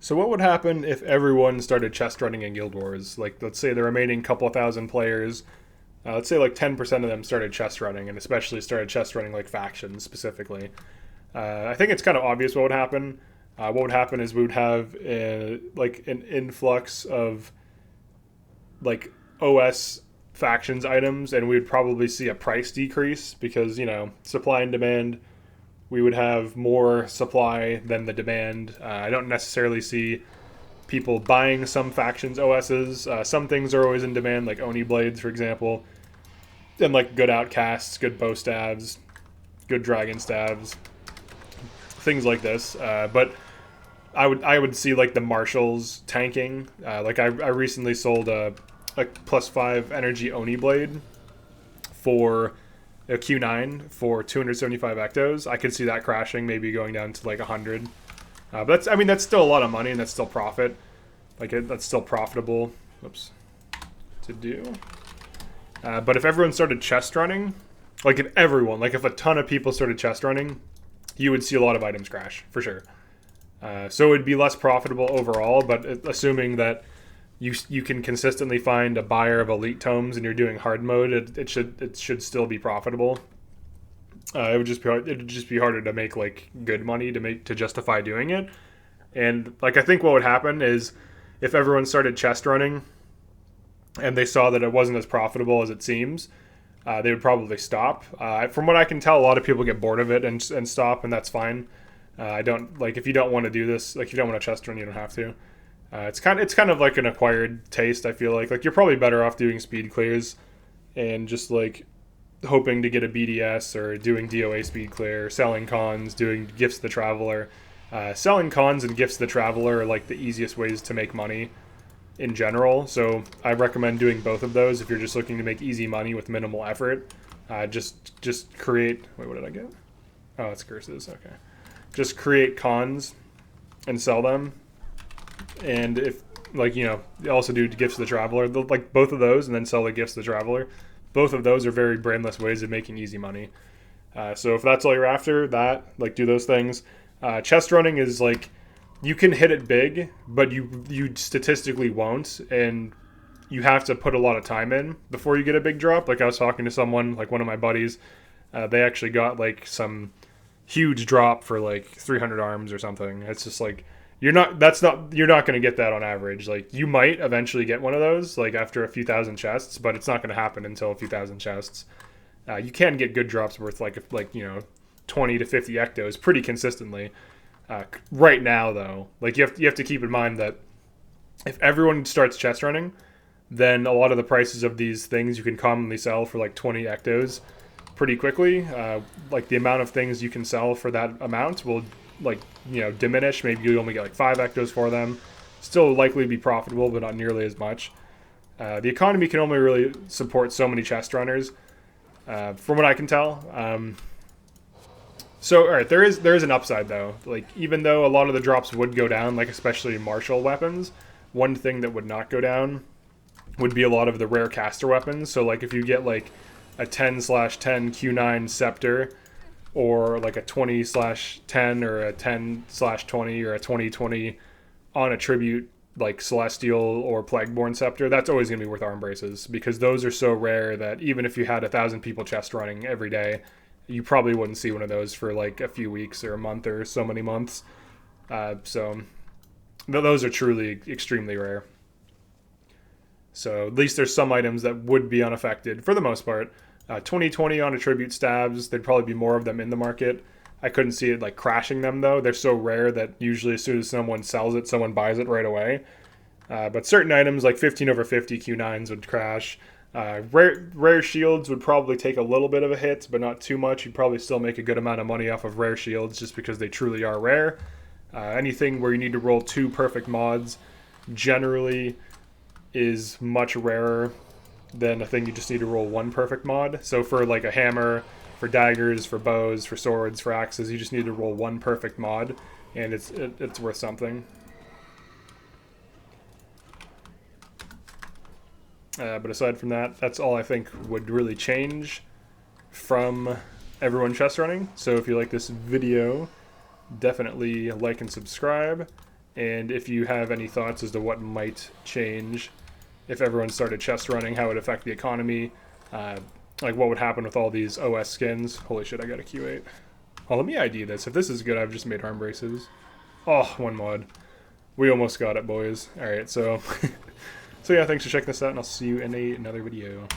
So what would happen if everyone started chest running in Guild Wars? Like, let's say the remaining couple of thousand players, let's say like 10% of them started chest running, and especially started chest running like factions specifically. I think it's kind of obvious what would happen. What would happen is we would have like an influx of like OS factions items, and we would probably see a price decrease because supply and demand. We would have more supply than the demand. I don't necessarily see people buying some factions OSs. Some things are always in demand, like Oni blades, for example, and like good outcasts, good bow staves, good dragon staves, things like this. But I would see like the marshals tanking. I recently sold a +5 energy Oni blade for a Q9 for 275 ectos. I could see that crashing, maybe going down to like 100. But that's still a lot of money, and that's still profit. That's still profitable. Oops. To do. But if everyone started chest running, if a ton of people started chest running, you would see a lot of items crash for sure. So it would be less profitable overall, but assuming that you can consistently find a buyer of elite tomes and you're doing hard mode, it should still be profitable. It would just be harder to make like good money to justify doing it. And like I think what would happen is if everyone started chest running and they saw that it wasn't as profitable as it seems, they would probably stop. From what I can tell, a lot of people get bored of it and stop, and that's fine. I don't like if you don't want to do this, like if you don't want to chest run, you don't have to. It's kind of like an acquired taste. I feel like you're probably better off doing speed clears and just like hoping to get a BDS or doing DOA speed clear, selling cons, doing gifts to the traveler. Selling cons and gifts to the traveler are like the easiest ways to make money in general. So I recommend doing both of those if you're just looking to make easy money with minimal effort. Just create. Wait, what did I get? Oh, it's curses. Okay. Just create cons and sell them. And if also do gifts to the traveler, like both of those, and then sell the gifts to the traveler. Both of those are very brainless ways of making easy money. So if that's all you're after, do those things. Chest running is like you can hit it big, but you statistically won't, and you have to put a lot of time in before you get a big drop. Like I was talking to someone, like one of my buddies, they actually got like some huge drop for like 300 arms or something. It's just like you're not going to get that on average. Like you might eventually get one of those like after a few thousand chests, but it's not going to happen until a few thousand chests. You can get good drops worth 20 to 50 ectos pretty consistently. Right now though, like you have to keep in mind that if everyone starts chest running, then a lot of the prices of these things you can commonly sell for like 20 ectos pretty quickly. Like the amount of things you can sell for that amount will diminish. Maybe you only get like 5 ectos for them. Still likely be profitable, but not nearly as much. The economy can only really support so many chest runners, from what I can tell. So all right, there is an upside though. Like even though a lot of the drops would go down, like especially martial weapons, one thing that would not go down would be a lot of the rare caster weapons. So like if you get like a 10/10 Q9 scepter, or like a 20/10 or a 10/20 or a 20/20 on a tribute like Celestial or Plagueborn Scepter, that's always going to be worth arm braces because those are so rare that even if you had 1,000 people chest running every day, you probably wouldn't see one of those for like a few weeks or a month or so many months. So those are truly extremely rare. So at least there's some items that would be unaffected for the most part. 20/20 on attribute stabs, there'd probably be more of them in the market. I couldn't see it like crashing them though. They're so rare that usually as soon as someone sells it, someone buys it right away. But certain items like 15/50 Q9s would crash. Rare shields would probably take a little bit of a hit, but not too much. You'd probably still make a good amount of money off of rare shields just because they truly are rare. Anything where you need to roll 2 perfect mods generally is much rarer than a thing you just need to roll 1 perfect mod. So for like a hammer, for daggers, for bows, for swords, for axes, you just need to roll 1 perfect mod, and it's worth something. But aside from that, that's all I think would really change from everyone chest running. So if you like this video, definitely like and subscribe. and if you have any thoughts as to what might change if everyone started chest running, how it would affect the economy, like what would happen with all these OS skins. Holy shit, I got a Q8. Oh, let me ID this. If this is good, I've just made arm braces. Oh, one mod. We almost got it, boys. Alright, so... so yeah, thanks for checking this out, and I'll see you in another video.